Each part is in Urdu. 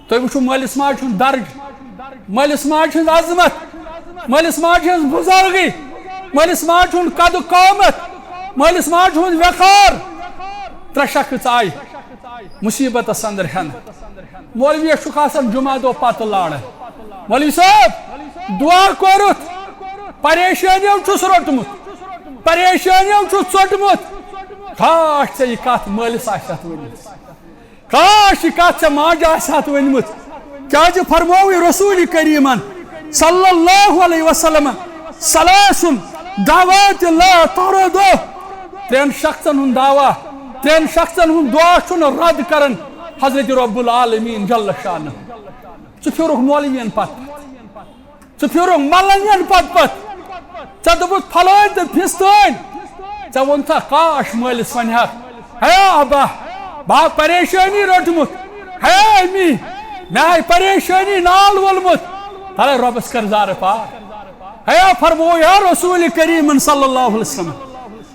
تُہۍ وٕچھِو مٲلِس ماجہِ ہُنٛد درج مٲلِس ماجہِ ہٕنٛز عظمت مٲلِس ماجہِ ہٕنٛز بُزرگی مٲلِس ماجہِ ہُنٛد قدٕ قامت مٲلِس ماجہِ ہُنٛد وقار ترٛےٚ شخص آیہِ مُصیٖبتس انٛدر ہٮ۪نہٕ مولوِیس چھُکھ آسان جُمعہ دۄہ پتہٕ لاران مولوی صٲب دعا کوٚرُتھ پریشٲنیو چھُس روٚٹمُت پریشٲنیو چھُس ژوٚٹمُت کاش ژےٚ یہِ کتھ مٲلِس آسہِ ہتھ ؤنمٕژ کاش یہِ کتھ ژےٚ ماجہِ آسہِ ہتھ ؤنمٕژ کیٛازِ فرمووٕے رسوٗلِ کریٖمن صلی اللہ علیہ وسلم ثلاثٌ دعوات لا تردو ترٛٮ۪ن شخصن ہُنٛد دعوا ترٛٮ۪ن شخصن ہُنٛد دعا چھُنہٕ رد کران حضرت رب العالمین جل شانہ ژٕ پھیوٗرُکھ مولوِین پتہٕ ژٕ پھیوٗرُکھ ملنگن پتہٕ ژےٚ دوٚپُتھ پھلٲنۍ تہٕ فِستٲنۍ ژےٚ ووٚنتھا کاش مٲلِس ونہَکھ ہے ابا بہٕ ہا پریشٲنی روٚٹمُت ہے امی مےٚ ہاے پریشٲنی نال وولمُت تلے رۄبس کر زارٕ پار ہے فرمو یا رسول کریٖمن صلی اللہ علیہ وسلم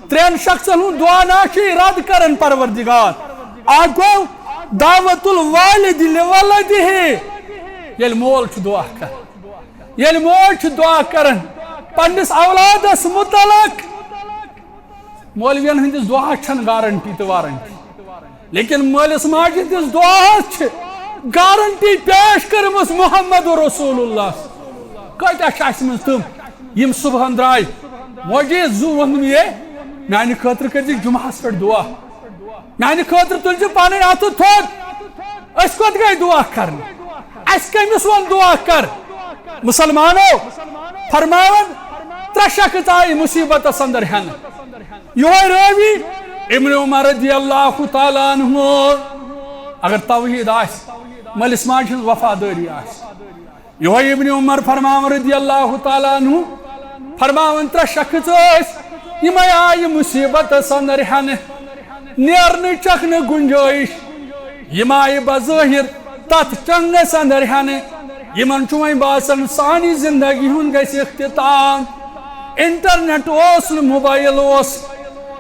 ترٛٮ۪ن شخصن ہُنٛد دعا نہ چھُے رد کران پروردگار اکھ گوٚو دعوت الوالد لولدہ ییٚلہِ مول چھُ دعا کران ییٚلہِ مول چھُ دعا کران پننِس اولادس متعلق مولوین ہٕنٛدِس دعاہس چھنہٕ گارنٹی تہٕ وارنٹی لیکن مٲلِس ماجہِ ہٕنٛدِس دعاہس چھِ گارنٹی پیش کٔرمٕژ محمد رسول اللہ کۭتیاہ چھِ اسہِ منٛز تِم یِم صبحن درٛاے موجی زُ ووٚنُم یے میانہِ خٲطرٕ کٔرۍزِ جُمعہس پٮ۪ٹھ دعا میانہِ خٲطرٕ تُلزِ پنٕنۍ اَتھٕ تھوٚد أسۍ کوٚت گٔے دعا کرنہِ اسہِ کٔمِس ووٚن دعا کر مسلمانو فرماون ترٛےٚ شخص آیہِ مُصیٖبتس انٛدر ہٮ۪نہٕ یِہوے رٲوی ابن عمر رضی اللہ تعالیٰ عنہ اگر توحیٖد آسہِ مٲلِس ماجہِ ہٕنٛز وفادٲری آسہِ یِہوے ابن عمر فرماون رضی اللہ تعالیٰ عنہ فرماون ترٛےٚ شخص ٲسۍ یِمے آیہِ مُصیٖبتس انٛدر ہٮ۪نہٕ نیرنٕچ نہٕ گُنجٲیِش یِم آیہِ بظٲہِر تتھ چنٛگس انٛدر ہٮ۪نہٕ یِمن چھُ وۄنۍ باسان سانہِ زندگی ہُنٛد گژھِ اختتام انٹرنیٹ اوس نہٕ موبایل اوس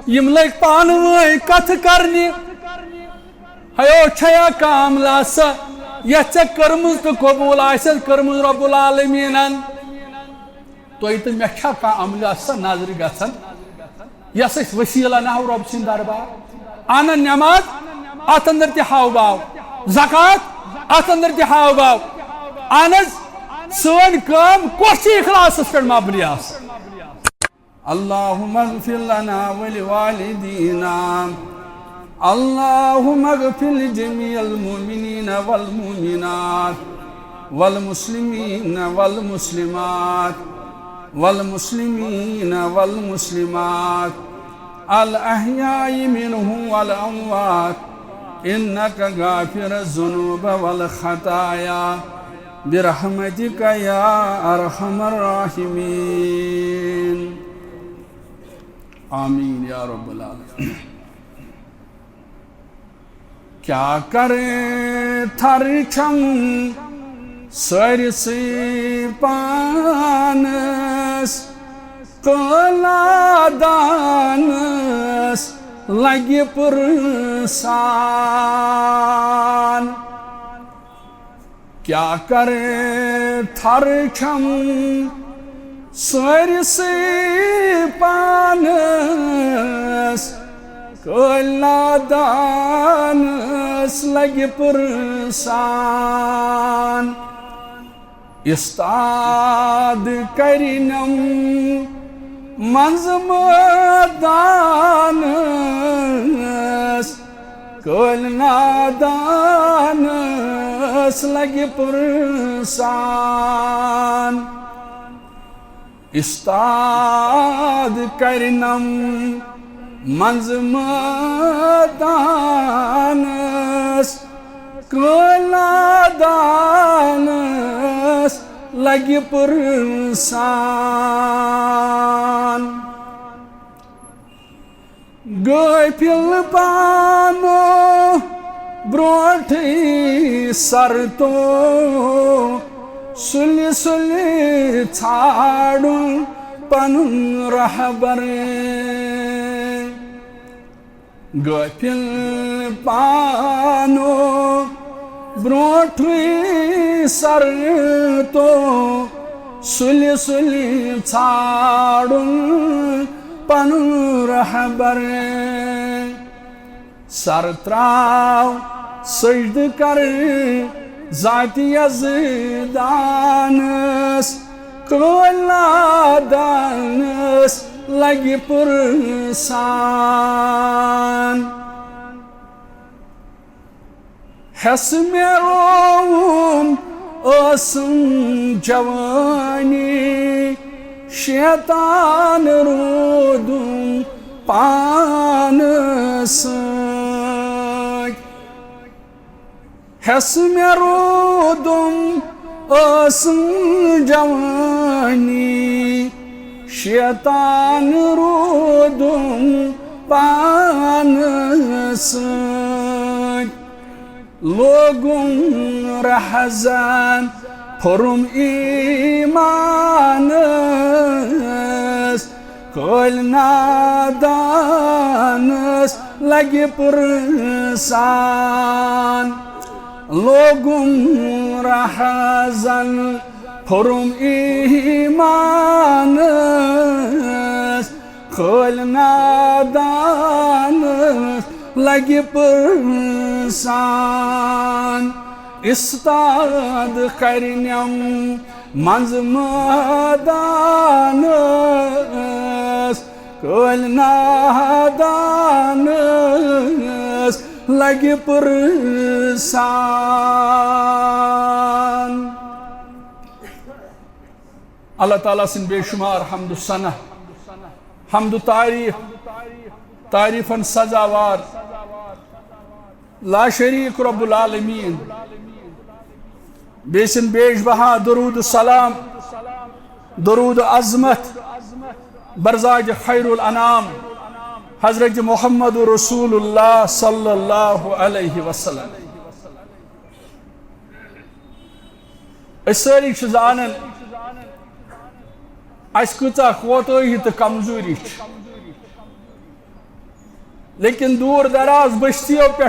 یِم لٔگۍ پانہٕ ؤنۍ کتھٕ کرنہِ ہیو چھیا کانٛہہ عملا سا یتھ ژےٚ کٔرمٕژ تہٕ قبوٗل آسٮ۪س کٔرمٕژ رب العالمیٖنن تۄہہِ تہٕ مےٚ چھا کانٛہہ عملا سا نظرِ گژھان یس أسۍ وسیٖلہٕ انہو رۄب سٕنٛدِ دربار انن نٮ۪ماز اتھ انٛدر تہِ ہاو باو زکات اتھ انٛدر تہِ ہاو باو اہن حظ سٲنۍ کٲم کۄس چھِ اخلاصس پٮ۪ٹھ مبنی آسان اللہُمَّ اغفر لنا ولوالدینا اللہُمَّ اغفر لجمیع المؤمنین والمؤمنات والمسلمین والمسلمات والمسلمین والمسلمات الاحیاء منهم والاموات انک غافر الذنوب والخطایا برحمتک یا ارحم الراحمین آمین یا رب العالمین کیا کریں تھر چھم سٲرسٕے پانس قلا دانس لگہِ پرسان کیا کریں تھر چھم سٲرسٕے پانس قلا دانس لگہِ پرسان استاد کرنم منٛز مٲدانس قٲلۍ نادانس لگہِ پرسان استاد کرنم منٛز مٲدانس قٲلۍ نادانس لگہِ پرسان غٲفِل بانو برٛونٛٹھٕے سر تو سُلہِ سُلہِ ژھانٛڈُن پنُن رہبر غٲفِل بانو برونٹھویں سر تو سلی سلی ژھانڈن پنن رہبر سر تراو سجد کر ذات یزدانس قٲلۍ نادانس لگہِ پرسان ہس مےٚ رووُم ٲسٕم جوانی شیطان روٗدُم پانہٕ سۭتۍ ہس مےٚ روٗدُم ٲسٕم جوانی شیطان روٗدُم پانہٕ سۭتۍ لوگُم رہزن پھوٚرُم ایٖمانس قٲلۍ نادانس لگہِ پرسان لوگُم رہزن پھوٚرُم ایٖمانس قٲلۍ نادانس لگہِ پرسان استاد کرنٮ۪م منٛزٕ مٲدانس قٲلۍ نادانس لگہِ پرسان اللہ تعالیٰ سٕنٛدۍ بے شمار حمد و ثنا حمد و تعریفن سزاوار لا شریک رب العالمین بیسن بیش بہا درود السلام درود عظمت برزاج خیر الانام حضرت محمد رسول اللہ صلی اللہ علیہ وسلم اس ساری زانن اس کتا کوتاہی تو کمزوری لیکن دور دراز بستیوں پہ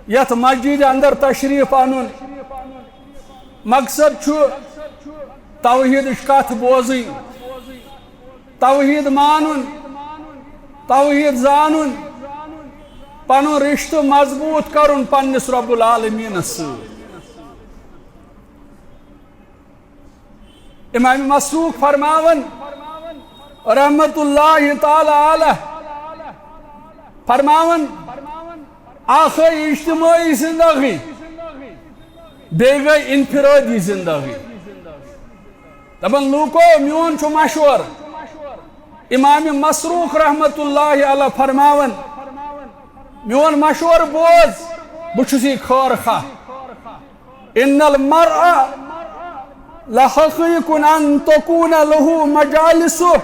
یت مسجد اندر تشریف انن مقصد توحید کت بوزن توحید مانن توحید زانن پن رشتہ مضبوط کرن پنس رب العالمین امام مسروق فرماون رحمت اللہ تعالی علیہ فرماون آخر اجتماعی زندگی بے گئی انفرادی زندگی دبن لوکو میون چھو مشور امام مسروق رحمت اللہ علیہ فرماون میون مشور بوز بچھسی خور خواہ ان المرء لحقیق ان تکون له مجالسه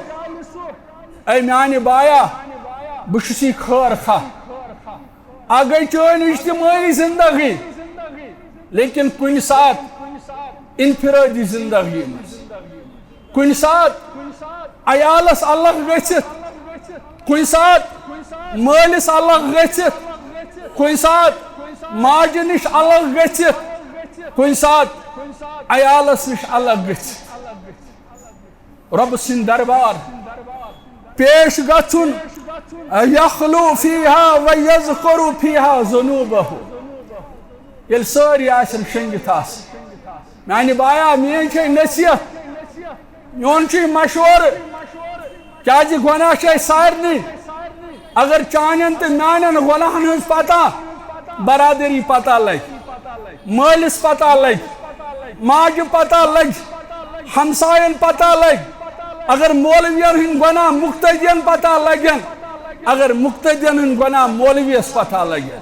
اے میانی بایا بچھسی خور خواہ آگئی چون اجتماعی زندگی لیکن کن ساتھ انفرادی زندگی کن ساتھ عیالس اللہ گھت کن ساتھ مالس اللہ گھت کن ساتھ ماجہ نش اللہ گھت کن ساتھ عیالس نش اللہ گھت رب سن دربار پیش گھن یخلو فیہا ویذکر فیہا ذنوبہ یل ساری آسن شنگت آس میانی بایا مین چھ نصیحت میون چھ مشور کیا جی گناہ چھ سارنی اگر چانین تو میانین گناہن ہنس پتہ برادری پتہ لگ مالس پتہ لگ ماجہ پتہ لگ ہمسائن پتہ لگ اگر مولوین ہن گناہ مقتدین پتہ لگن اگر مقتدین ہن گناہ مولویس پتہ لگن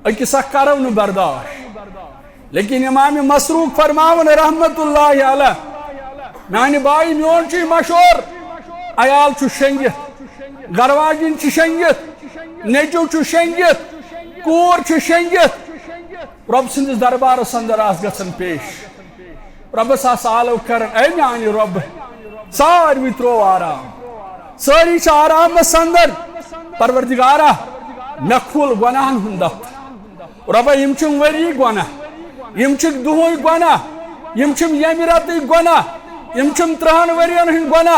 اکسا کرو نو برداشت لیکن امام مسروق فرماون رحمت اللہ علیہ میانی بائی میون چھ مشور عیال چھ شنگت گرواجن چھ شنگت نیچو چھ شنگت کور چھ شنگت رب سندس دربار اندر آس گژھن پیش ربس آس آلو کرن اے میانی رب ساروی ترو آرام ساری چھ آرام اندر پروردگارہ مے کھول گناہن ہند دفتر ربا يمشم وري گونا يمشك دهوي گونا يمشم يميراتي گونا يمشم ترهان وريان هن گونا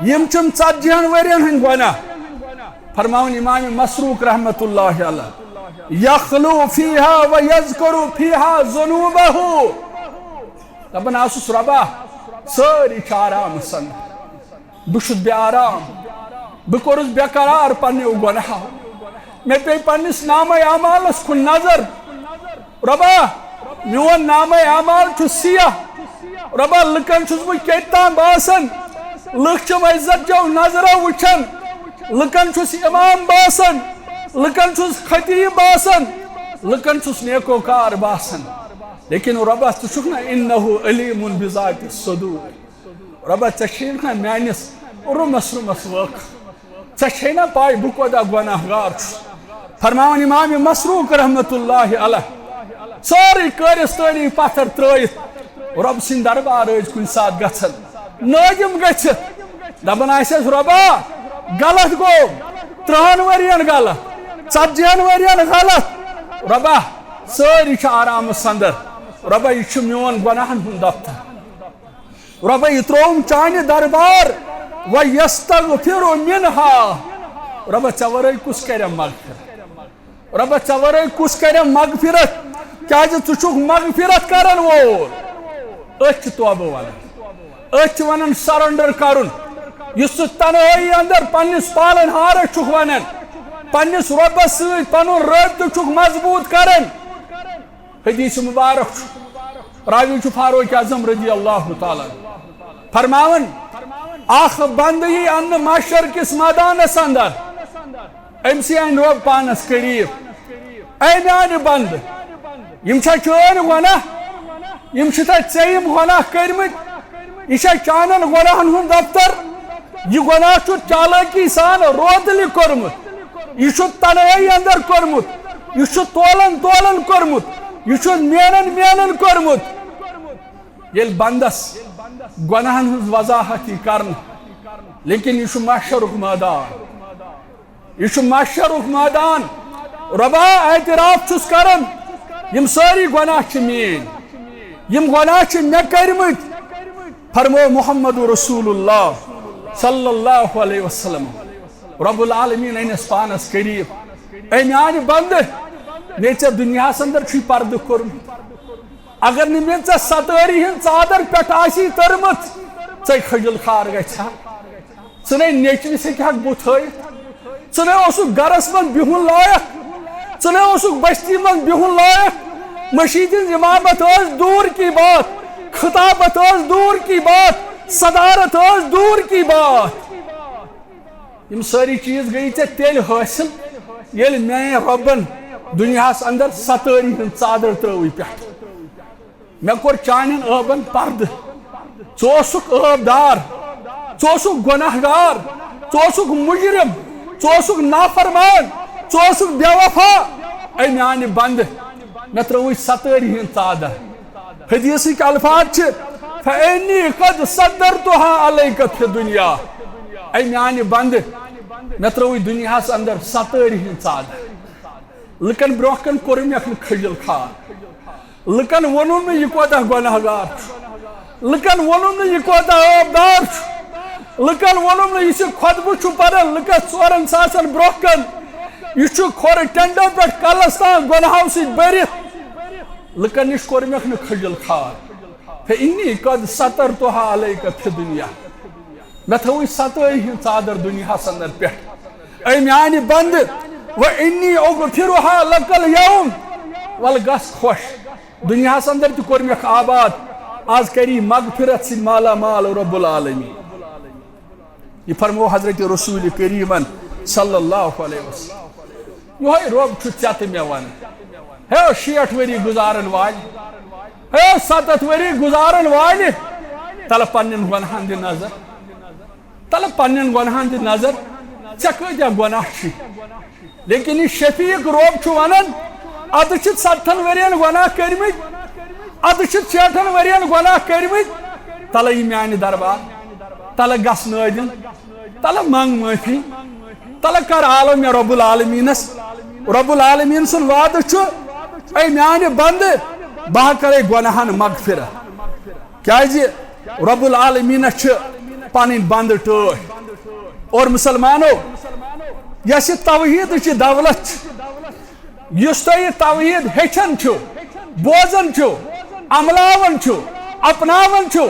يمشم تصديان وريان هن گونا فرماون امام مسروق رحمة الله عليه يخلو فيها ويذكر فيها ذنوبه دپان آسس ربا ساری آرام سن بشد بے آرام بکورس بے قرار پنیو گناہو میں پی پنس نام اعمالس کن نظر ربا میون نام اعمال چھ سیاہ ربا لکن چھس بہ کیتان باسن لک چھ عزت جو نظر وچھن لکن چھس امام باسن لکن چھس خطیب باسن لکن چھس نیکوکار باسن لیکن ربا تشکنا انه علیم بذات الصدور ربا تشکنا میانس رمس وق ژھینا پائی بہ کوتاہ گناہگار چھس فرماون امام مسروق رحمۃ اللہ علیہ سوری کرس تانی پتھر ترائت رب سن دربار کن سات گھن نادم گھت دپان آسس ربا غلط گو 30 ورین غلط 40 ورین غلط ربا ساری آرام سندر ربا یہ میون گناہن ہند دفتر ربا یہ تروم چانہ دربار ویستغفر منها ربا ژے ورٲے کس کرِ مغفرت ربا ژے ورٲے کس کرِ مغفرت کیازِ ژٕ چھُکھ مغفرت کرن وول أسۍ چھِ توبہ ونان أسۍ چھِ ونان سرنڈر کرُن یُس ژٕ تنہٲیی اندر پننس پالن ہارس چھُکھ ونان پننس رۄبس سۭتۍ پنُن رٲبطہٕ چھُکھ مضبوط کران حدیث مبارک راوی چھُ فاروق اعظم رضی اللہ تعالیٰ فرماون اخ بند یی ان معاشر کس میدانس اندر امسی ان رب پانس قریب اے میانہ بند یم چھا چون گناہ یم چھ ژےٚ گناہ کرمت یہ چھا چانن گناہن ہند دفتر یہ گناہ چھُ چالاکی سان روتلہ کورمت یہ چھُ تنہائی اندر کورمت یہ چھُ تولن کورمت یہ چھُ مینن کورمت یل بندس گناہن ہز وضاحت کرن لیکن یہ محشرک میدان یہ محشرک میدان ربا اعتراف چھس کرن یم ساری گناہ چھ مین یم گناہ چھ مے کرمت فرمو محمد رسول اللہ صلی اللہ علیہ وسلم رب العالمین اینس پانس قریب اے میانہ بند مے ژےٚ دنیاہس اندر چھ پردٕ کوٚرمُت اگر نہ مے ژےٚ ستٲری ہن ژادر پٮ۪ٹھ آسی تٔرمٕژ ژے خجل خار گژھِ ژٕ نے نیچوِس ہیٚکہِ بُتھ ہٲیِتھ ژٕ نے اوسُکھ گرس منٛز بِہُن لایق ژٕ نے اوسُکھ بستی منٛز بِہُن لایق مشیٖد ہٕنٛز اِمامت ٲس دوٗر کی بات خطابت ٲس دوٗر کی بات صدارت ٲس دوٗر کی بات یم سٲری چیٖز گٔیی ژےٚ تیٚلہِ حٲصِل ییٚلہِ میانہِ رۄبن دنیاہس اندر ستٲری ہٕنٛز ژادر ترٲوٕے پٮ۪ٹھ مے کوٚر چانٮ۪ن ٲبن پردٕ ژٕ اوسُکھ ٲبدار ژٕ اوسُکھ گۄناہگار ژٕ اوسُکھ مُجرم ژٕ اوسُکھ نافرمان ژٕ اوسُکھ بے وفا اے میانہِ بندٕ مے ترٲوٕے ستٲری ہٕنٛز ژادر حدیثٕکۍ الفاظ چھِ فإنی قد صدرتها علیکَ فی دنیا اے میانہِ بندٕ مے ترٲوٕے دنیاہس اندر ستٲری ہٕنٛز ژادر لکن برونٛہہ کن کوٚر مےٚ نہٕ خجل خار لکن ونُن نہٕ یہِ کوتاہ گۄناہگار چھُ لکن ونُن نہٕ یہِ کوتاہ ٲبدار چھُ لکن ونُن نہٕ یہِ چھُ خۄطبہٕ چھُ پران لکس 4 ساسن برونٛہہ کن یہ کھور ٹینڈو پہ کلس تان گناہو سی برت لکن نش کور مکھ نہ کھجل خار فإنی قد سترتها علیک فی دنیا مے تھوئی ستائی ہن ژادر دنیا اندر پہ اے میانہ بند وإنی اغفرها لک اليوم ول گس خوش دنیا اندر تہ کور مکھ آباد آز کری مغفرت سی مالا مال رب العالمین یہ فرمو حضرت رسول کریمن صلی اللہ علیہ وسلم یہ رب ژےٚ تہِ مےٚ ون ہے 60 ؤری گزارن وال ہے 70 ؤری گزارن وال تل پنن گناہن دِ نظر تل پنن گناہن دِ نظر ژےٚ کۭتیاہ گناہ چھی لیکن یہ شفیق رب چھُ ونان ادٕ چھِ 70 ؤرین گناہ کٔرمٕتۍ ادٕ چھِ 60 ؤرین گناہ کٔرمٕتۍ تل یہِ میانہِ دربار تل گژھ نٲدِم تل منگ معافی تل کر عالم یا رب العالمینس رب العالمین سن وعدٕ چھُ اے میانہ بند بہ کرے گناہن مغفرت کیازِ رب العالمین پن بند ٹھٹھ اور مسلمانو یس توحید چی دولت یس تہ یہ توحید ہیچن چھو بوزن چھو عملاون چھو اپناون چھو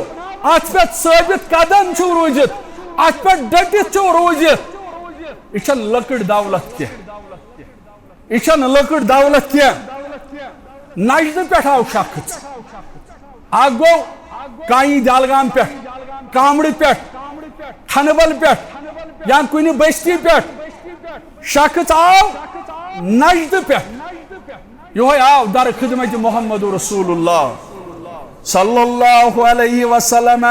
ات پہ ثابت قدم چھو روزت ات پہ ڈٹت چھو روزت یہ لکڑ دولت کی یہ لکڑ دولت کی نجد پہ آو شخص اخ گو کائی دالگام پہ کامڑ پہ ٹھنبل پہ یا کن بستی پہ شخص آو نجد پہ یہ آو در خدمت محمد رسول اللہ صلی اللہ علیہ وسلم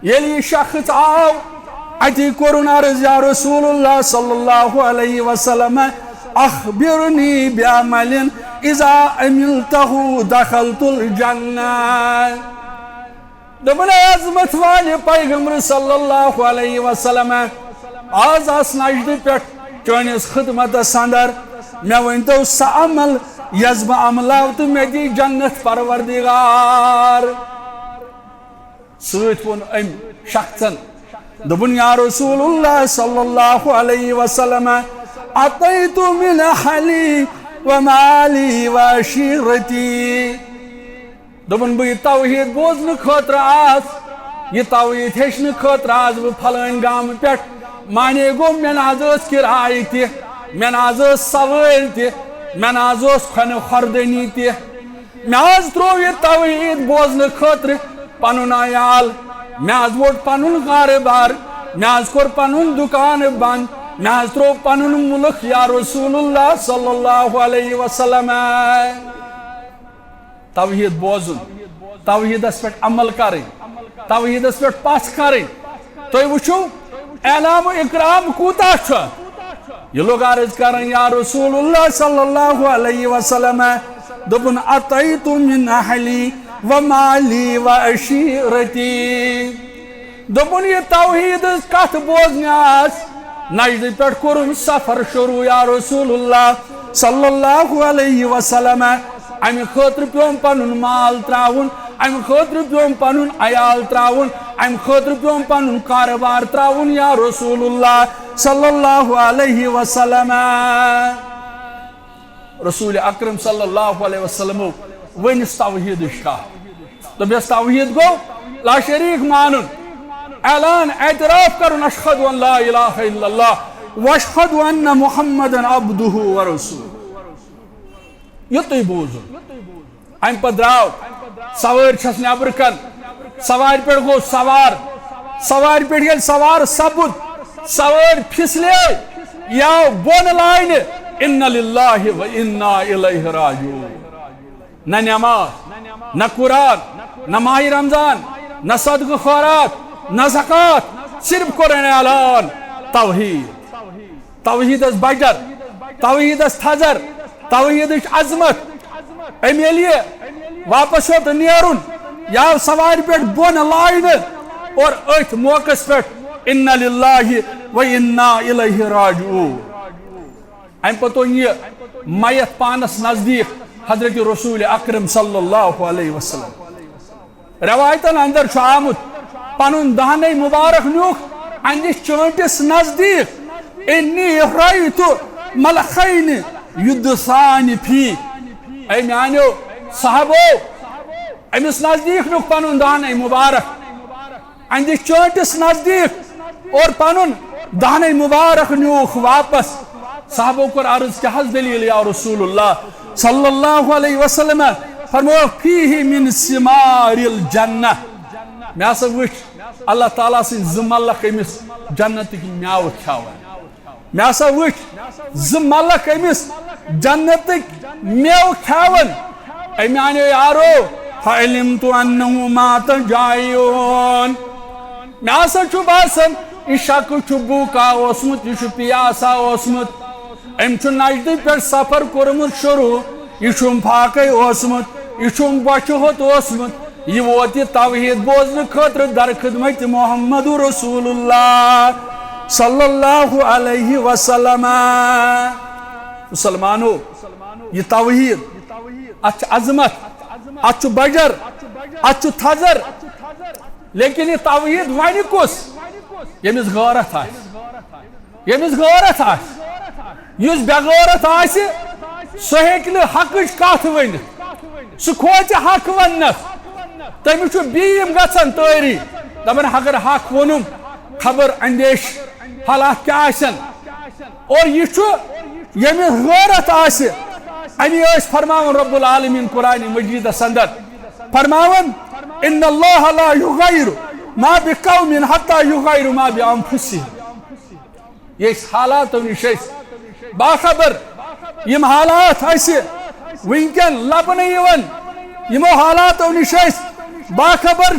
یل یہ شخص آو اتی کورن عرض یا رسول اللہ صلی اللہ علیہ وسلم اخبرنی بعمل اذا عملته دخلت الجنہ دبن عظمت والے پیغمبر صلی اللہ علیہ وسلم آز آس نجد پہ چونس خدمت اندر میں ونتو سا عمل یس بہ عملاو تو میں دی جنت پروردگار سوت ون ام شخصن دبن یا رسول اللہ صلی اللہ علیہ وسلم اطیت من اہلی ومالی وعشیرتی دبن بہ توحید بوزن خاطر آس یہ توحید ہیچن خاطر آس بہ پھلان گام پہ مانے گو میں ناز کرائے تہ میں ناز سوار تہ میں ناز کھن خوردنی تہ میں ترو یہ توحید بوزن خاطر پنن عیال میں ووٹ پنن کاروبار میں کور پنن دکان بند میں ترو پنن ملک یا رسول اللہ صلی اللہ علیہ وسلم توحید بوزن توحیدس پہ عمل کریں توحیدس پہ پس کریں تھی وچھو اعلام و اکرام کوتا یہ لوگ عرض کریں یا رسول اللہ صلی اللہ علیہ وسلم دبن اطیت من اہلی ومالی وعشیرتی دبن یہ توحید کت بوزن آس نجد پہ کورم سفر شروع یا رسول اللہ صلی اللہ علیہ وسلم امہ خاطر پیوم پنن مال تراون امہ خاطر پیوم پنن عیال تراون امہ خاطر پیوم پنن کاروبار تراون یا رسول اللہ صلی اللہ علیہ وسلم رسول اکرم صلی اللہ علیہ وسلم ونس توحید کا تو بس توحید گو لا شریک مانن اعلان اعتراف کرن اشہد ان لا الہ الا اللہ واشہد ان محمد عبدہ ورسولہ یہ تھی بوزن ام پہ دراو سوار چھس نبر کن سوار پہ گو سوار سوار پہ یل سوار سبد سوار پھسلے یا بون لائن ان للہ و انا الیہ راجعون نہ نماز نہ قرآن نہ ماہ رمضان نہ صدقہ خیرات نہ زکات صرف قرآن اعلان توحید توحید اس بجر توحید اس تھزر توحید اس عظمت امی لیے واپس ہوت نیرون یا سوار پیٹ بون لائن اور ایت موقع پیٹ ان للہ و انا الیہ راجعون ام پتو یہ میت پانس نزدیک حضرت رسول اکرم صلی اللہ علیہ وسلم روایتن اندر چھ آمت پنن دہنے مبارک نیوک اندس چونٹس نزدیک انی رأیت ملخین یدسان فی اے میانیو صحابو امس نزدیک نیوک پنن دہنے مبارک اندس چونٹس نزدیک اور پنن دہنے مبارک نیوک واپس صحابوں کو عرض کیا حض دلیل یا رسول اللہ صلی اللہ علیہ وسلم فرمو فیہ من ثمار الجنہ میں اسا وچ اللہ تعالیٰ سے زمالک امس جنت کی میاو کھاوان میں اسا وچ زمالک امس جنت کی میاو کھاوان اے میانے یارو فعلمت انہو مات جائیون میں اسا چھو باسن یہ شک چھو بوکا اوسمت یہ چھو پیاسا اوسمت ام چھو نجدی پر سفر کرمت شروع یہ چھو پھاکی اوسمت یہ چھو بچہت اوسمت یہ ووتی توحید بوزن خاطر در خدمت محمد رسول اللہ صلی اللہ علیہ وسلم مسلمانو یہ توحید اچھ عظمت اچھ بجر اچھ تھزر لیکن یہ توحید ون کس یمس غیرت یمس غیرت یس بے غیرت سہ ہیکہ حقچ کت ورنت سہ کھوچہ حق ونس تمس بیم گژھان تاری دپان اگر حق وونم خبر اندیش حالات کیا آسن اور یہ یمس غیرت امی فرماون رب العالمین قرآن مجیدس اندر فرماون ان اللہ لا یغیر ما بقوم حتی یغیر ما بانفسہم یہ حالاتو نش باخبر یم حالات ونکن لبنہ یوان یمو حالاتو نش باخبر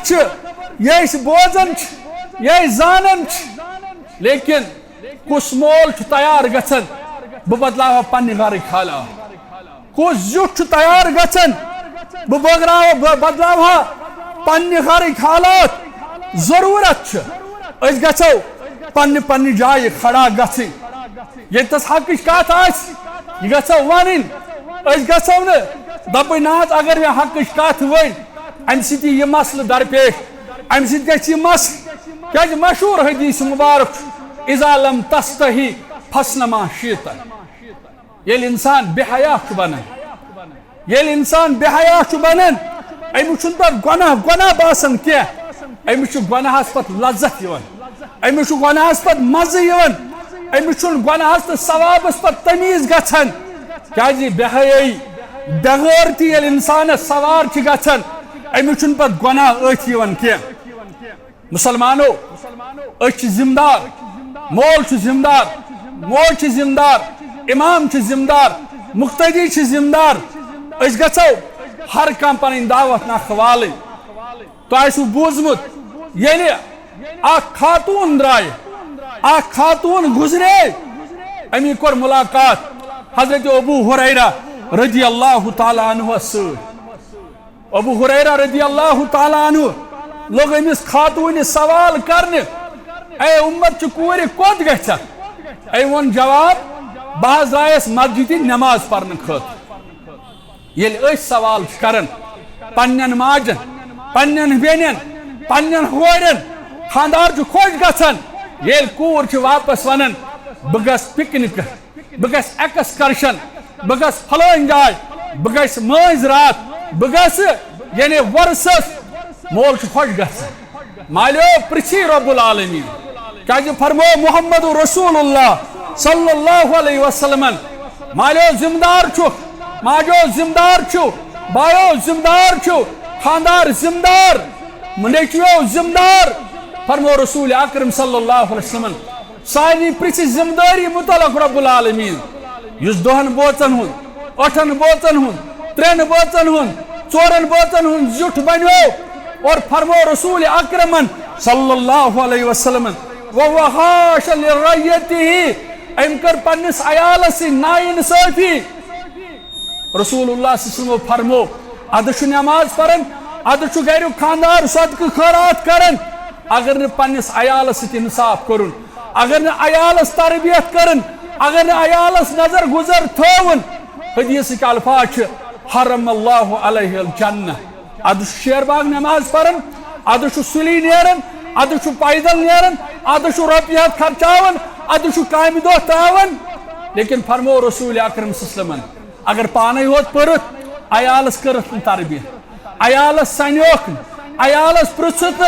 یہ بوزن یہ زانن لیکن کس مول تیار گژھان بہ بدلاو پنہ گرک حالات کس زیٹھ تیار گژھان بہ بدلاو پنہ گرک حالات ضرورت اس گژھو پنہ پنہ جائے کھڑا گژھن یتس حقچ کت یہ گژھو ونن اس گژھو نا دپن نا اگر مے حقچ کت ون ام سۭتۍ یہ مسئلہ درپیش ام سۭتۍ گژھِ یہ مسئلہ کیاز مشہور حدیث مبارک اذا لم تستحی فاصنع ما شئت یل انسان بے حیا بنان یل انسان بے حیا بنان امس چھُنہٕ پتہٕ گۄناہ باسان کینٛہہ امس چھُ گۄناہس پتہٕ لذت یِوان امس چھُ گۄناہس پتہٕ مزٕ یِوان امس چھُنہٕ گۄناہس تہٕ ثوابس پتہٕ تمیٖز گژھان کیازِ بے حیٲیی بے غیرتی ییٚلہِ انسانس سوار چھِ گژھان امس چھُنہٕ پتہٕ گۄناہ أتھۍ یِوان کینٛہہ مسلمانو أسۍ چھِ ذمہ دار مول چھُ ذمہ دار موج چھِ ذمہ دار امام چھُ ذمہ دار مقتدی چھِ ذمہ دار أسۍ گژھو ہر کانٛہہ پنٕنۍ دعوت نکھٕ والٕنۍ تۄہہِ آسِوٕ بوٗزمُت ییٚلہِ اکھ خاتوٗن درٛایہِ اکھ خاتوٗن گُزرے امی کوٚر ملاقات حضرت ابو ہریرہ رضی اللہ تعالیٰ عنہ سۭتۍ ابو ہریرہ رضی اللہ تعالیٰ عنہ لوگ امس خاتون سوال کرنے اے امت چہ کور کوت گژھت اے ون جواب بہت درائس مسجد نماز پرن خاطر یل اس سوال کرن پنن ماجن پنن بینن پنن ہورن خاندار چھ خوش گژھان یل کور چھ واپس ونن بہ گژھ پکنک بہ گژھ ایکسکرشن بہ گژھ فلٲنۍ جاے بہ گژھ مٲنٛزۍ رات بہ گژھ یعنی ورسس مول چھ خوش گژھان مالیو پرچھی رب العالمین کیا فرمو محمد رسول اللہ صلی اللہ علیہ وسلم مالیو ذمہ دار چھو ماجو ذمہ دار چھو بایو ذمہ دار چھو خاندار ذمہ دار نیچیو ذمہ دار فرمو رسول اکرم صلی اللہ علیہ وسلم سانی پرچھی ذمہ داری متعلق رب العالمین یس دہن بوچن ہن اٹھن بوچن ہن ترین بوچن ہن ژورن بوچن ہن زیٹھ بنیو اور فرمو رسول اکرم صلی اللہ علیہ وسلم ووحاش لرعیتہ ام کر پنس عیالس ناانصافی رسول اللہ صلی اللہ علیہ وسلم فرمو ادھ نماز پرن ادھ گھر خاندار صدقہ خیرات کرن اگر نہ پنس عیالس انصاف کرن اگر نہ عیالس تربیت کرن اگر نہ عیالس نظر گزر تھون حدیث کے الفاظ حرم اللہ علیہ الجنہ ادھ شیرباغ نماز پرن ادھ سلی نیرن ادھ پیدل نیرن ادھ رۄپیہِ خرچاون ادھ کامہِ دۄہ تراون لیکن فرمو رسول اکرم صلی اللہ علیہ وسلم اگر پانے ہوت پرت عیالس کرت تربیت عیالس سنیوک عیالس پرژھت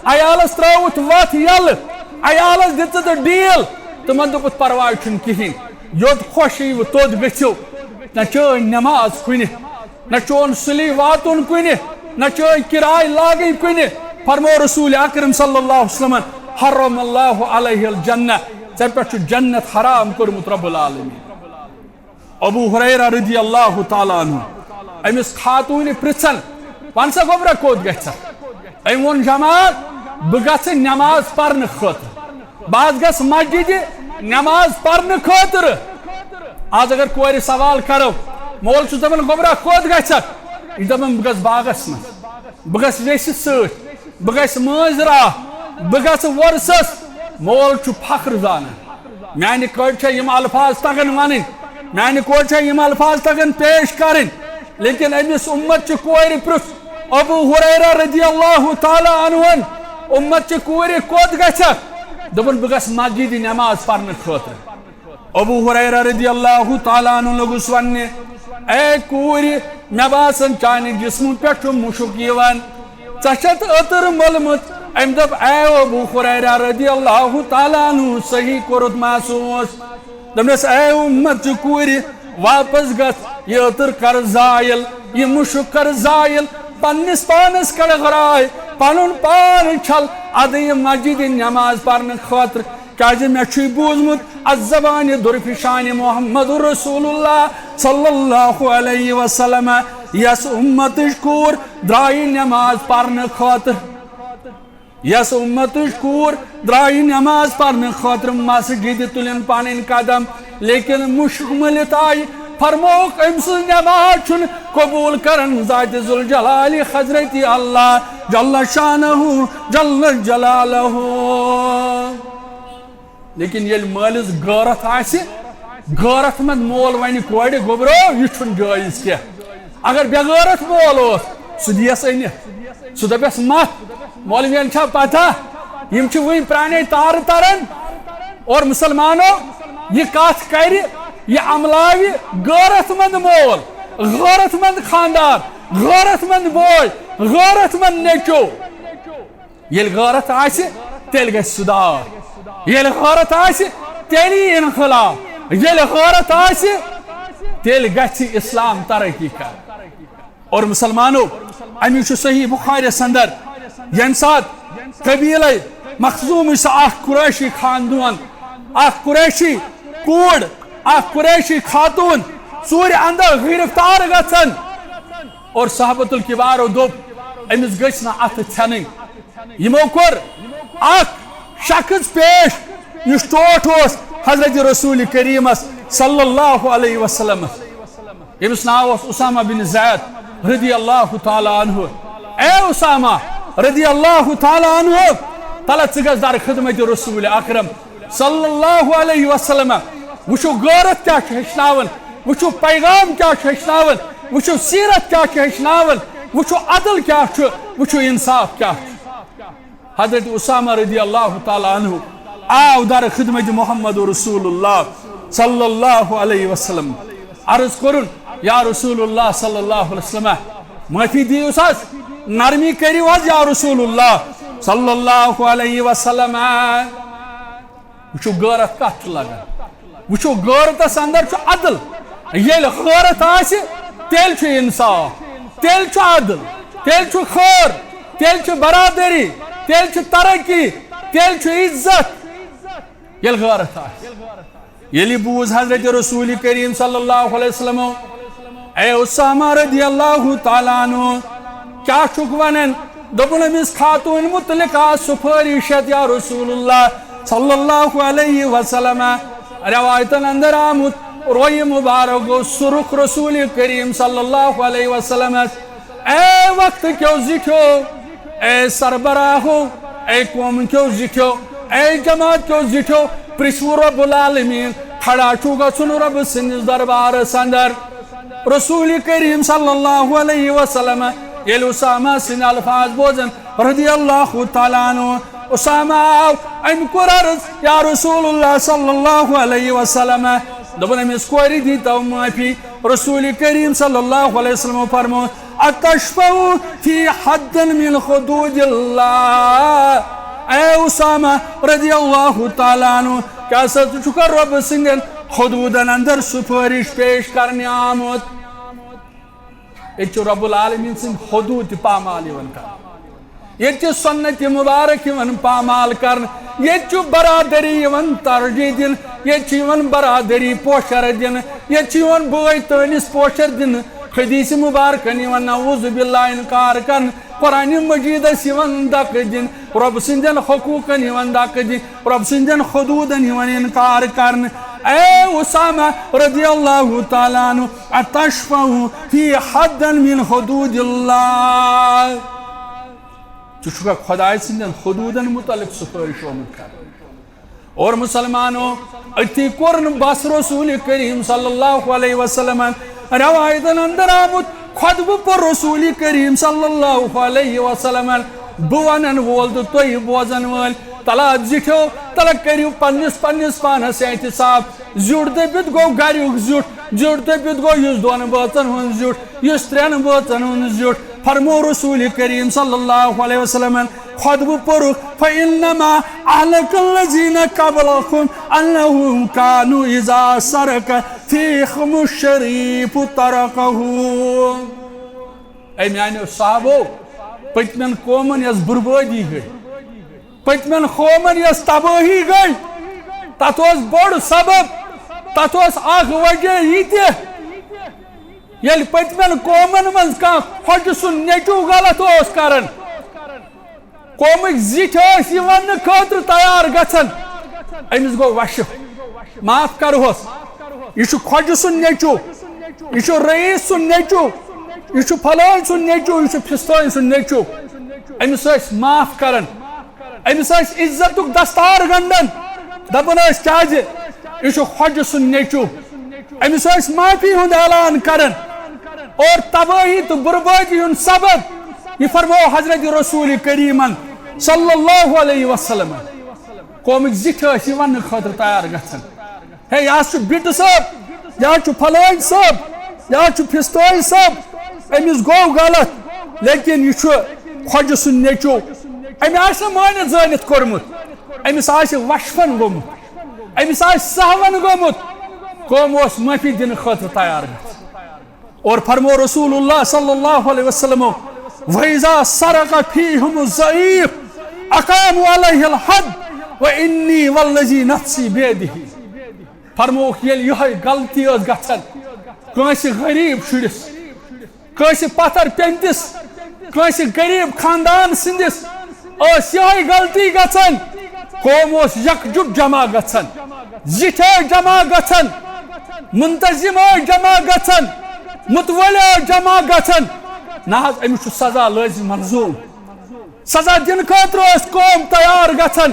عیالس تراوت وتھ یل عیالس دژت ڈیل تمن دوٚپُتھ پرواے چھُنہٕ کِہیٖنۍ یوٚت خۄش ییٖوٕ توٚت گٔژھِو نہ چٲنۍ نٮ۪ماز کُنہِ نہ چون سلی واتن کن نہ چون کرائے لاگن کن فرمو رسول اکرم صلی اللہ علیہ وسلم حرم اللہ علیہ الجنہ ژے پٮ۪ٹھ چھُ جنت حرام کوٚرمُت رب العالمین ابو ہریرہ رضی اللہ تعالیٰ عنہ امس خاتون پرژھن ون سا گوبرا کوت گژھِ أمۍ ووٚن جماعت بہٕ گژھٕ نٮ۪ماز پرنہٕ خٲطرٕ بہٕ حظ گژھٕ مسجدِ نٮ۪ماز پرنہٕ خٲطرٕ آز اگر کورِ سوال کرو مول چھُس دپان گوبرا کوت گژھکھ یہِ دپان بہٕ گژھٕ باغس منٛز بہٕ گژھٕ ویسہِ سۭتۍ بہٕ گژھٕ مٲنٛزۍ راتھ بہٕ گژھٕ وۄرسس مول چھُ فخر زانان میانہِ کٔڑۍ چھےٚ یِم الفاظ تگان ونٕنۍ میانہ کور یم الفاظ تگن پیش کرن لیکن امس امت کور پرس ابو ہریرہ رضی اللہ تعالی عنہ امت کور کوت گژھکھ دپن بہ گژھٕ مسجد نماز پرنہ خاطر ابو ہریرہ رضی اللہ تعالی عنہ لوگس ونہ اے کور مے باسان چانہ جسم پہ مشک یوان ژت عطر ملمت ام دپ اے ابو ہریرہ رضی اللہ تعالی عنہ صحیح کورت محسوس دپنس اے امت کور واپس گژھ یہ عطر کر زائل یہ مشک کر زائل پنس پانس کڑ غرائے پن پان چھل اد یہ مسجد نماز پرن خاطر کیاز مے چھ بوزمت الزبان درفشان محمد رسول اللہ صلی اللہ علیہ وسلم یس امت کور درائی نماز پرن خاطر یس امت کور درائی نماز پرن خاطر مسجد تلن پن قدم لیکن مشک ملت آئی فرموک ام سن نماز چھن قبول کرن ذات ذوالجلال حضرت اللہ جل شانہ جل جلالہ لیکن یل مالس غیرت آسی غیرت مند مول ون کوڑ گوبرو یہ چھن جائز کیا اگر بے غیرت مول اس سہ دیس انت سہ دپس مت مولوین چھا پتہ یم چھ وین پرانے تار ترن اور مسلمانوں یہ کات کر یہ عملاوی غیرت مند مول غیرت مند خاندار غیرت مند بوئے غیرت مند نیچو یل غیرت آسی تیل گژھِ سدار یل غیرت آسی تیلی انقلاب یل غیرت آسی تیل گژھِ اسلام ترقی کر اور مسلمانوں امی چھ صحیح بخاری اندر یم سات قبیلہ مخزوم اخ قریشی خاندان اخ قریشی کوڑ اخ قریشی خاتون ژور اندر گرفتار گژھن اور صحابۃ الکبار دوپ امس گژھِ نہ اتھ ژھنٕنۍ یمو کوٚر اخ شخص پیش یس ٹوٹھ اوس حضرت رسول کریمس صلی اللہ علیہ وسلم یمس ناو اوس اسامہ بن زید رضی اللہ تعالی عنہ اے اسامہ رضی اللہ تعالی عنہ تلا ژٕ گژھ در خدمت رسول اکرم صلی اللہ علیہ وسلم وچو غیرت کیا ہچناون وچو پیغام کیا ہچناون وچو سیرت کیا ہچناون وچو عدل کیا وچو انصاف کیا حضرت اسامہ رضی اللہ تعالی عنہ آو در خدمت محمد رسول اللہ صلی اللہ علیہ وسلم عرض کرن یا رسول اللہ صلی اللہ علیہ وسلم معافی دیو ساس نرمی کریو حظ یا رسول اللہ صلی اللہ علیہ وسلم وچو غیرت کت لگا وچو غیرتس اندر چھ عدل یل غیرت آسی تیل چھ انصاف تیل چھ عدل تیل چھ خیر تیل چھ برادری تیل چھ ترقی تیل چھ عزت یل غیرت آسی یلی بوز حضرت رسول کریم صلی اللہ علیہ وسلم اے اسامہ رضی اللہ تعالی عنہ کیا چھک ونن دپن امس خاتون متعلق سفارشت یا رسول اللہ صلی اللہ علیہ وسلم روایتن اندر آمد روی مبارک گو سرخ رسول کریم صلی اللہ علیہ وسلم اے وقت کیو زٹھو اے سربراہو اے قوم کیو زٹھو اے جماعت کیو زٹھو پرسو رب العالمین کھڑا چھو گژھن رب سندس دربارس اندر رسول کریم صلی اللہ علیہ وسلم یل اسامہ سن الفاظ بوزن رضی اللہ تعالی عنہ اسامہ آو ام کور عرض یا رسول اللہ صلی اللہ علیہ وسلم دپن امس کوری دی تو معافی رسول کریم صلی اللہ علیہ وسلم فرمو اتشفو فی حد من حدود اللہ اے اسامہ رضی اللہ تعالی عنہ کیا سچ چکر رب سندن حدودن اندر سفارش پیش کرنے آمد یہ رب العالمین سن حدود پامال یون کر یہ سنت مبارک یون پامال کر یہ برادری یون ترجیح دن یہ برادری پوشر دن یہ بوئی تنس پوشر دن حدیث مبارکن یون نعوذ باللہ انکار کر قرآن مجیدس یون دک دن رب سندن حقوقن یون دک دن رب سندن حدودن یون انکار کرن اے اسامہ رضی اللہ تعالی عنہ اتشفو فی حد من حدود اللہ چشکا خدای سندن حدودن متعلق سفارش آمد کر اور مسلمانوں اتی قرن بس رسول کریم صلی اللہ علیہ وسلم روایتن اندر آمد خطب پر رسول کریم صلی اللہ علیہ وسلم بوانن وول تو توی بوزن وول تلا زٹھو تلا کریو پنس پانس احتساب زیوٹ دبت گو گریک زیوٹ دبت گو یس دون بٲژن ہُنٛد زیوٹ یس ترٛٮ۪ن بٲژن ہُنٛد زیوٹ فرمو رسول کریم صلی اللہ علیہ وسلم خطب پورک فإنما أهلك الذين قبلكم أنهم كانوا إذا سرق فيهم الشريف تركه. اے میانیو صحابو پتمن قومن یس بربادی گئی پتمن قومن یس تباہی گئی تت بڑ سبب تت اخ وجہ یہ یل پتمن قومن من کھانا خوج سن نیچو غلط کران قومک زٹھ ون خاطر تیار گھن امس گو وشف معاف کرہوس یہ خوج سن نیچو یہ رئیس سن نیچو یہ فلان سن نیچو یہ پھستان سن نیچو امس معاف کران امس عزت دستار گنڈان دپان کیاز یہ خوج سن نیچو امس معافی ہند اعلان کران اور تباہی تو بربادی ہند سبب یہ فرمو حضرت رسول کریمن صلی اللہ علیہ وسلم قومک زٹھ ون خاطر تیار گھن ہے یہ بٹ صاحب یہ فلان صاحب یہ پھستان صاحب امس گو غلط لیکن یہ خوج سن نیچو امس مانت زانت کورمت امس وشفن گومت امس سہون گومت قوم معافی دن خاطر تیار گھن اور فرمو رسول اللہ صلی اللہ علیہ وسلم وَإِذَا سَرَقَ فِيهِمُ الضَّعِيفُ أَقَامُوا عَلَيْهِ الْحَدَّ وَإِنِّي وَالَّذِي نَفْسِي بِيَدِهِ فرمو یل یہ غلطی گھن کانس غریب شرس کانس پتھر پینتس کانس غریب خاندان سندس یہ غلطی گھن قوم یکجٹ جمع گھن زٹھ جمع گھن منتظم جمع گھن متولی جمع گھن نا امس سزا لازم منظوم سزا دن خاطر قوم تیار گھن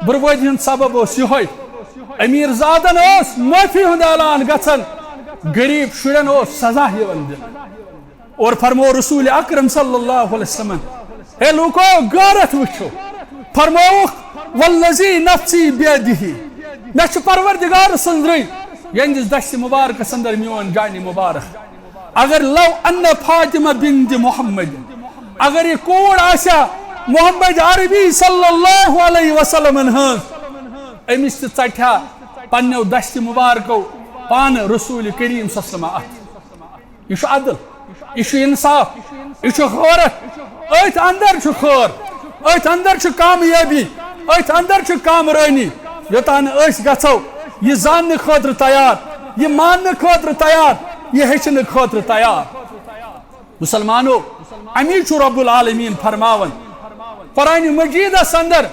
بربادی ہند سبب یہ امیر زادن معافی ہند اعلان گھن غریب شرین سزا دن اور فرمو رسول اکرم صلی اللہ علیہ وسلم اے لوکو غیرت وچھو فرموک والذی نفسی بیدہ مے پروردگار سندری یہندس دست مبارک اندر میون جانی مبارک اگر لو ان فاطمہ بنت محمد اگر یہ کوڑ آسیا محمد عربی صلی اللہ علیہ وسلم امس ٹھیا پنو دست مبارکو پان رسول کریم صلی اللہ علیہ وسلم یہ عدل یہ انصاف یہ غیرت ات اندر خیر ات اندر کامیابی ات اندر کامرانی یوتان گھو یہ زان خاطر تیار یہ مان خاطر تیار یہ ہچن خاطر تیار مسلمانو امی رب العالمین فرماون قرآن مجید اندر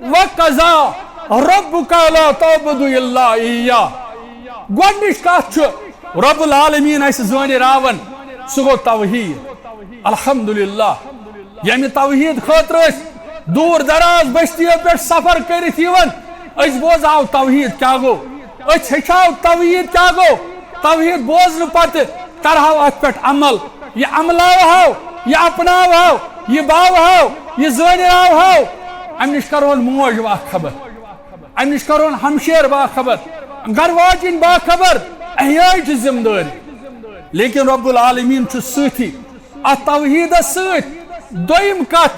وَقَضَى رَبُّكَ لَا تَعْبُدُوا إِلَّا إِيَّاهُ گۄڈنِچ کتھ رب العالمین اس زٲنہِ راون سُہ گوٚو توحید الحمدللہ ییٚمہِ توحید خاطر دور دراز بستیو پہ سفر کرت اس بوزاو توحید کیا گو اس ہچاو توحید کیا گو توحید بوزن پتہ کرہو ات پہ عمل یہ عملاو ہو یہ اپناو ہو یہ باو ہو یہ زانراو ہو ام نش کرون موج با خبر ام نش کرون ہمشیر با خبر گھر واجن با خبر احیائی چھ ذمہ داری لیکن رب العالمین چھ سۭتی ات توحید سۭتۍ دویم کتھ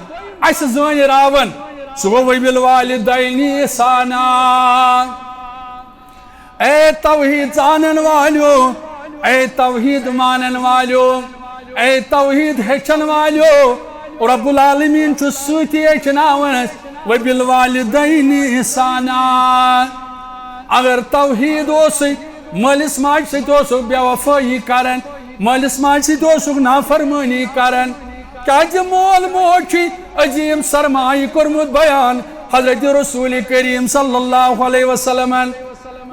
اس زانراون سُہ گوٚو وَبِالْوَالِدَيْنِ إِحْسَانًا اے توحید زانن والیو اے توحید مانن والیو اے توحید ہچن والیو رب العالمین چھ سۭتی ہچناون وَبِالْوَالِدَيْنِ إِحْسَانًا اگر توحید مٲلِس ماجہِ سۭتۍ اوسُکھ بے وفٲیی کران مٲلِس ماجہِ سۭتۍ اوسُکھ نافرمٲنی کران کیازِ مول موج چھ عظیم سرمایہ کورمت بیان حضرت رسول کریم صلی اللہ علیہ وسلم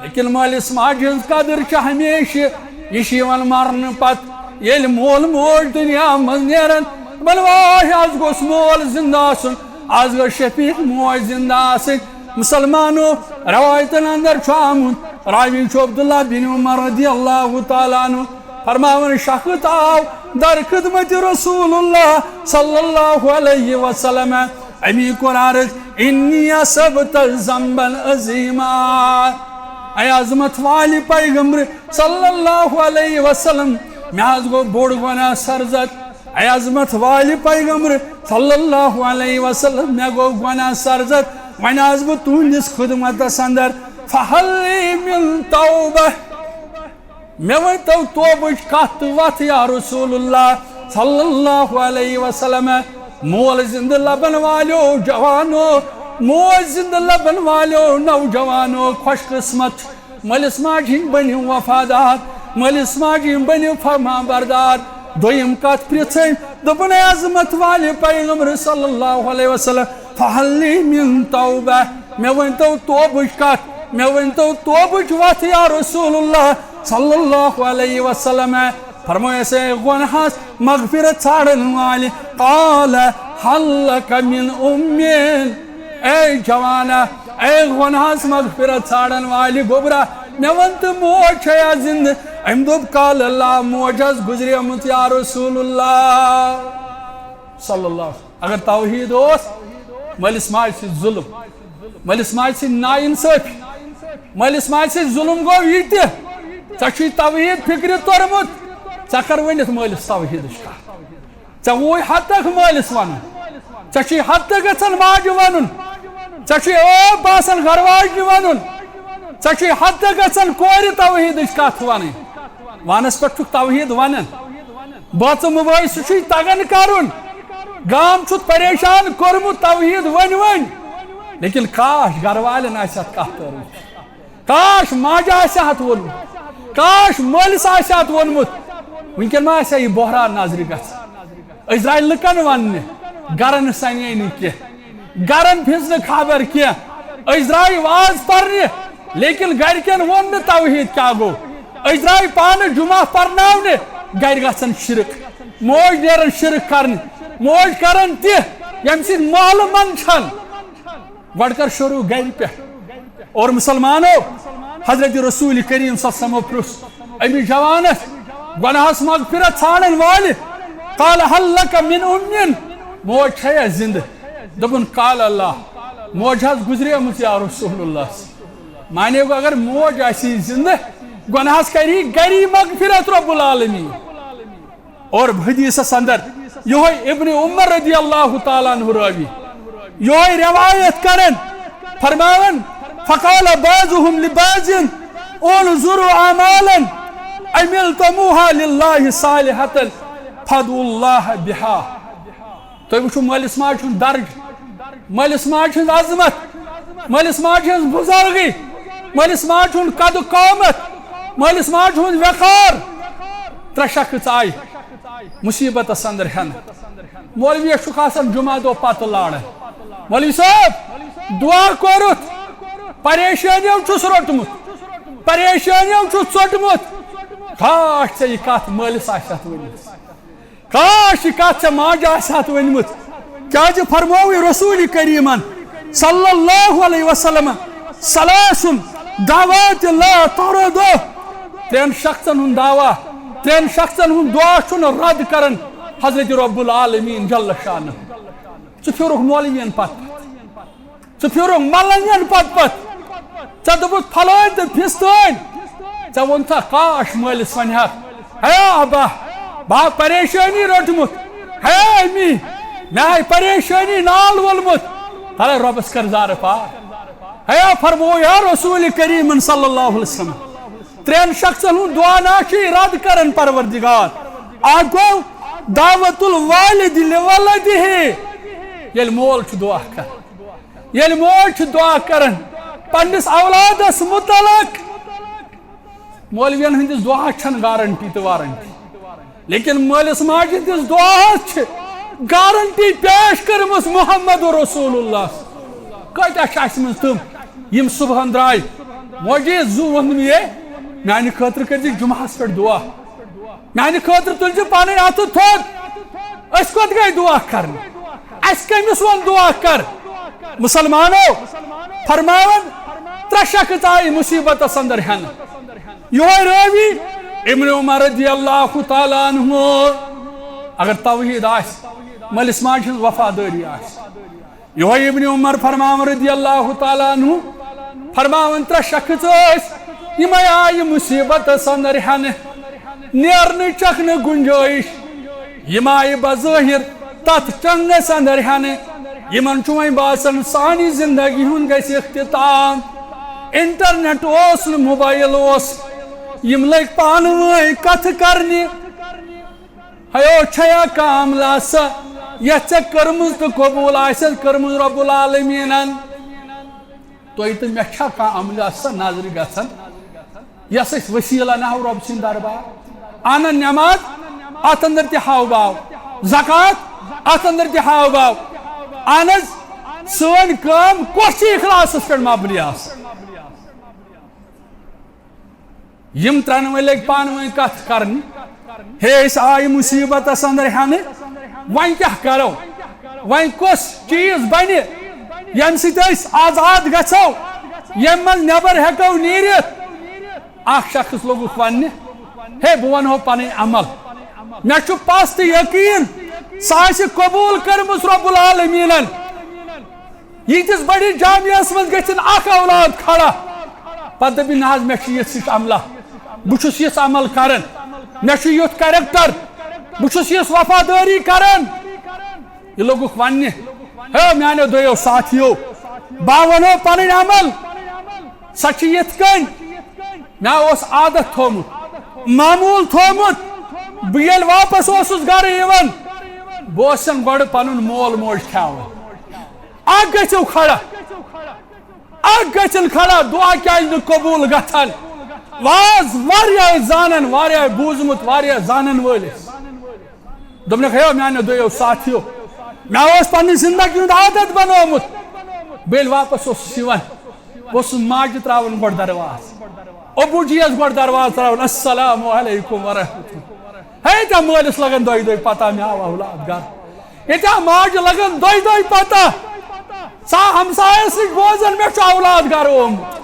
لیکن مالس ماجہ ہز قدر ہمیشہ یہ مرن پت یل مول موج دنیا من نیرن بل واہ آز گوس مول زندہ آسن آز گو شفیق موج زندہ آسن مسلمانو روایتن اندر آمت راوی عبداللہ بن عمر رضی اللہ تعالیٰ عنہ فرماون شخص آو در خدمت رسول اللہ صلی اللہ علیہ وسلم امی قرارت انی اصبت ذنبا عظیما اے عظمت والی پیغمبر صلی اللہ علیہ وسلم میں گو بوڑ گناہ سرزد اے عظمت والی پیغمبر صلی اللہ علیہ وسلم میں گو گناہ سرزد وَنَ عَزْبُ تُہنِس خدمت اندر فَحَلِّ مِن تَوْبَةِ میں ونتو توبچ کت وت یا رسول اللہ صلی اللہ علیہ وسلم مول زند لبن والو جوانو مول زند لبن والو نوجوانو خوش قسمت ملس ماجی بنیو وفادار ملس ماجی بنیو فرما بردار دویم کت پرچن دبن عظمت والی پیغمبر صلی اللہ علیہ وسلم فحلی من توبہ میں ونتو توبچ کت میں ونتو توبچ وت یا رسول اللہ صلی اللہ علیہ وسلم فرمایا سے گناہس مغفرت ژھانڈن والی قال حل لک من امین اے جوانا اے گناہس مغفرت ژھانڈن والی گوبرا میں ونت موج چھیا زند ام دوپ قال اللہ موجز گزریمت یا رسول اللہ صلی اللہ اگر توحید اوس ملس ماج سے ظلم ملس ماج سے نا انصافی ملس ماج سے ظلم گو یہ ژےٚ توحید فکر تورمت ژےٚ کر ؤنِتھ مٲلِس توحیدٕچ کتھ ژےٚ وُے حتک مٲلِس ونُن ژےٚ چھُے حتک گژھان ماجہِ ونُن ژےٚ چھُے ٲب باسان گرواجنہِ ونُن ژےٚ چھُے حتک گژھان کورِ توحیدٕچ کتھ ونٕنۍ ونس پٮ۪ٹھ چھُکھ توحید ونان بٲژٕ مُبٲحثہٕ چھُے تگان کرُن گام چھُتھ پریشان کوٚرمُت توحید ؤنۍ لیکن کاش گھر والٮ۪ن آسہِ اتھ کتھ کٔرمٕژ کاش ماجہِ آسہِ اتھ ووٚنمُت کاش مٲلِس آسہِ اتھ ووٚنمُت وٕنکٮ۪ن ما آسہِ ہا یہِ بحران نظرِ گژھان أسۍ درٛاے لُکن وننہِ گرن سنے نہٕ کینٛہہ گرن پھِز نہٕ خبر کینٛہہ أسۍ درٛاے واز پرنہِ لیکن گرِکٮ۪ن ووٚن نہٕ توحید کیٛاہ گوٚو أسۍ درٛاے پانہٕ جُمعہ پرناونہِ گرِ گژھان شرک موج نیران شرک کرنہِ موج کران تہِ ییٚمہِ سۭتۍ محلہٕ منٛد گۄڈٕ کر شروع گرِ پٮ۪ٹھ اور مسلمانو حضرت رسول کریم صلی اللہ علیہ وسلم پرُژھ امی جوانس گناہس مغفرت ژھانڈن والہِ قال حل لک من امین موج چھیا زندٕ دوٚپُن قال اللہ موج حظ گزریمٕژ یا رسول اللہ مانے گو اگر موج آسی زندٕ گناہس کری گری مغفرت رب العالمین اور حدیثس اندر یہ ابن عمر رضی اللہ تعالیٰ عنہ راوی یہ روایت کرن فرماون فقال بعضهم لبعض انظروا اعمالا عملتموها لله صالحة فادعوا الله بها تو وچھو مٲلِس ماجہِ ہُنٛد درج مٲلِس ماجہِ ہٕنٛز عظمت مٲلِس ماجہِ ہٕنٛز بُزرگی مٲلِس ماجہِ ہُنٛد قد قامت مٲلِس ماجہِ ہُنٛد وقار ترٛےٚ شخص آیہِ مصیبتس اندر ہٮ۪نہٕ مولویس چھُکھ آسان جمعہ دۄہ پتہٕ لاران مولوی صٲب دعا کوٚرُتھ پریشانیو چھُس روٚٹمُت پریشانیو چھُس ژوٚٹمُت کاش ژےٚ یہِ کتھ مٲلِس آسہِ ہتھ ؤنمٕژ کاش یہِ کتھ ژےٚ ماجہِ آسہِ ہتھ ؤنمٕژ کیٛازِ فرمووٕے رسوٗلِ کریٖمن صلی اللہ علیہ وسلم ثلاثٌ دعوات لا ترد ترٛٮ۪ن شخصن ہُنٛد دعوا ترٛٮ۪ن شخصن ہُنٛد دعا چھُنہٕ رد کران حضرت رب العالمین جل شانہ ژٕ پھیورُکھ مولوین پتہٕ ژٕ پھیورُکھ ملنگن پتہٕ ژےٚ دوٚپُتھ پھلٲنۍ تہٕ فِستٲنۍ ژےٚ ووٚنتھا کاش مٲلِس ونہَکھ ہے ابا بہٕ ہا پریشٲنی روٚٹمُت ہے امی مےٚ ہاے پریشٲنی نال وولمُت تھلے رۄبس کر زارٕ پار ہے فرمو یا رسول کریم صلی اللہ علیہ وسلم ترٛٮ۪ن شخصن ہُنٛد دعا نا چھُے رد کران پروردگار اکھ گوٚو دعوت الوالد لولدہ ییٚلہِ مول چھُ دعا کران ییٚلہِ موج چھُ دعا کران پننس اولادس متعلق مولوین ہندس دعا چھنہٕ گارنٹی تہٕ وارنٹی لیکن مٲلِس ماجہِ ہندس دعاہس چھِ گارنٹی پیش کٔرمٕژ محمد رسول اللہ کۭتیاہ چھِ آسمٕژ تِم یِم صبحن درٛاے موجی زُ ووٚن مےٚ میانہِ خٲطرٕ کٔرزِ جُمعہس پٮ۪ٹھ دعا میانہِ خٲطرٕ تُلزِ پنٕنۍ اَتھٕ تھوٚد أسۍ کوٚت گٔے دعا کرنہِ اَسہِ کٔمِس ووٚن دعا کر مسلمانو فرماون ترے شخص آئی مصیبت اندر ہن یہ راوی ابن عمر رضی اللہ تعالیٰ عنہ اگر توحید آس مالس ماجہ ہن وفاداری آس یہ ابن عمر فرماون رضی اللہ تعالیٰ عنہ فرماون ترے شخص آس یہ آئی مصیبت اندر ہن نیرن چکن گنجائش یہ آئی بظاہر تت چنگس اندر ہن یمن چھ باسان سانی زندگی ہن گژھِ اختتام انٹرنیٹ اوس موبائل اوس یم لگ پان ؤنۍ کتھ کرنہِ ہیو چھیا کاملا سا یتھ ژےٚ کٔرمٕژ تہٕ قبوٗل آسٮ۪س کٔرمٕژ رب العالمیٖنن تۄہہِ تہٕ مےٚ چھا کانٛہہ عملہ سا نظرِ گژھان یس أسۍ وسیٖلہ نہو رۄب سٕنٛدِ دربار انن نماز اتھ اندر تہِ ہاو باو زکات اتھ اندر تہِ ہاو باو اہن سن کام کس اخلاصس پہ مبنی یم ترنوے لگ پان ون کت کرن ہے اس آئی مصیبت اندر ہن ون کیا کرو ون کس چیز بنہ یم س آزاد گھو یم من نبر ہیکو نیرت اخ شخص لوگک ون ہے بہ ونہو پن عمل مے چھ پست یقین سہ قبول کرمس رب العالمینن یتس بڑی جامعس من گھن اخ اولاد کھڑا پتہ دپی نہ مے یھ عملہ بہس یھ عمل کران مے یھ کریکٹر بہس یھ وفاداری کران یہ لوگک ون ہے میانو دویو ساتھیو بہ ونو پن عمل سہ یھ کن مے اوس عادت تھومت معمول تھومت بہ یل واپس اوسس گھر یوان بہ گۄڈٕ پنُن مول موج کھیاوان اکھ گژھِو کھڑا اکھ گژھن کھڑا دعا کیازِ نہٕ قبوٗل گژھان واز واریاہ زانن واریاہ بوٗزمُت واریاہ زانن وٲلِس دوٚپنکھ ہے میانیو دویو ساتھیو مےٚ اوس پننہِ زندگی ہُنٛد عادت بنومُت بہٕ ییٚلہِ واپس اوسُس یِوان بہٕ اوسُس ماجہِ تراوان گۄڈٕ درواز ابوٗ جی یس گۄڈٕ درواز تراوان السلام علیکم ورحمتہ اللہ ہے مالس لگان دۄیہِ دۄہہِ پتہ مےٚ آو اولاد گھر ییٚتیٛاہ ماجہِ لگان دۄیہِ دۄہہِ پتہ سا ہمسایس سۭتۍ بوزان مےٚ چھُ اولاد گھر آمُت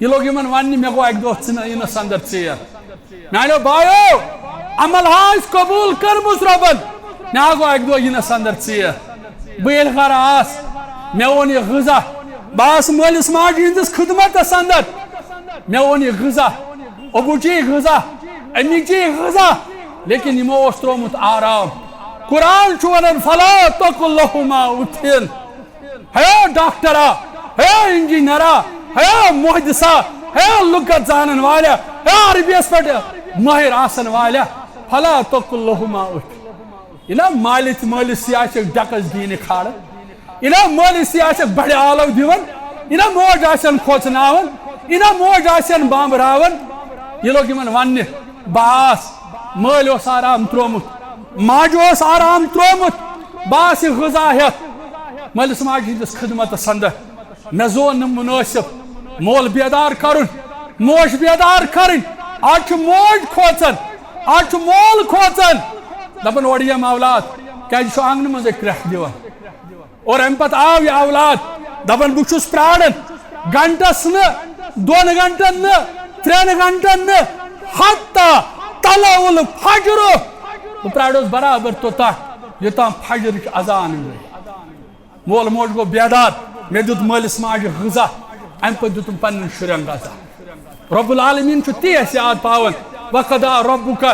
یہ لوگ یمن ون مے گو اکہ دہ ینس اندر ژیر میانو بایو عمل آس قبول کرمس ربن مے گو اکہ دہ ینس اندر ژیر بہ یل گھر آس مے اون یہ غذا بہس مالس ماجہ ہندس خدمتس اندر مے اون یہ غذا ابو جی غذا امی جی غذا لیکن یمو اوس ترومت آرام قرآن چھُ ونان فلا تقل لهما اُتھن ہے ڈاکٹرا ہے انجینئرا ہے محدثا ہے لغت زانن والا ہے عربیس پہ ماہر آسن والا فلا تقل لهما اُتھ یہ مالس مالس آسک ڈکس دین کھاڑ یہ مالس آسک بڑے آلو دیون یہ موج آسن کھوچناون یہ موج آسن بامبراون یہ لوگ یمن ون باس مال اوس آرام ترومت ماجہ اوس آرام ترومت باس غذا ہیت مالس ماجہ ہندس خدمتس اندر مے زون مناسب مول بیدار کرن موج بیدار کرن آج موج کھوچن آج مول کھوچن دپن اور یم اولاد کیازِ آنگن مز کرٛیکھ دِوان اور ام پتہ آو یہ اولاد دپن بہ چھُس پراران گنٹس دون گنٹن ترین گنٹن حتی طلوع الفجر بہ پراڑوس برابر توتہ یوتام فجر اذان گئی مول موج گو بیدار مے دیت مالس ماجہ غذا ام پتہ دیتم پنن شرین غذا رب العالمین چھُ تی اسہِ یاد پاوان وقضى ربک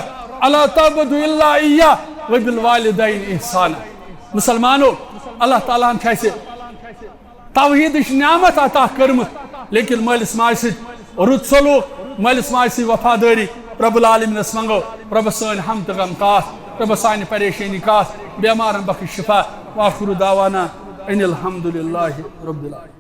الا تعبدوا الا اياه وبالوالدين احسانا مسلمانو اللہ تعالیٰ ہن چھِ توحیدٕچ نعمت عطا کٔرمٕژ لیکن مالس ماجہ سۭتۍ رُت سلوٗک مالس ماجہ سۭتۍ وفادٲری رب العالمینس منگو رب سٲنۍ ہم تہٕ غم کاس رب سانہِ پریشٲنی کاس بیمارن بخش شفا وآخر دعوانا ان الحمد للہ رب العالمین.